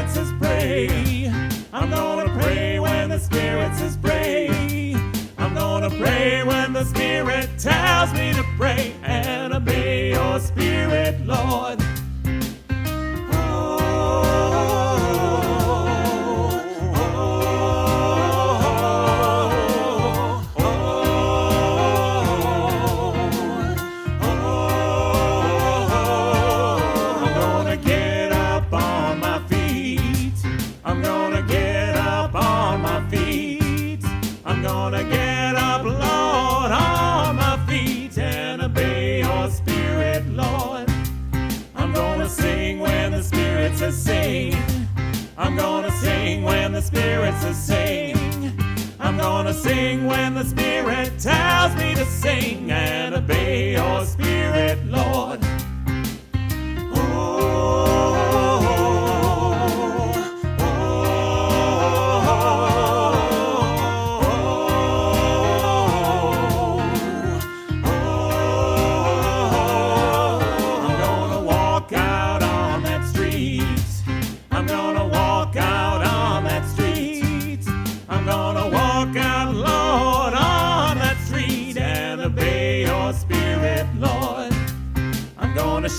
Spirit says pray. I'm gonna pray when the Spirit says pray. I'm gonna pray when the Spirit tells me to pray, and obey your Spirit, Lord. Sing. I'm gonna sing when the Spirit says sing. I'm gonna sing when the Spirit tells me to sing, and obey your Spirit, Lord.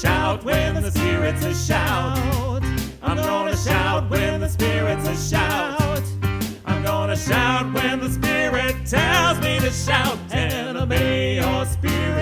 Shout when the Spirit says shout. I'm gonna shout when the Spirit says shout. I'm gonna shout when the Spirit tells me to shout, and obey your Spirit.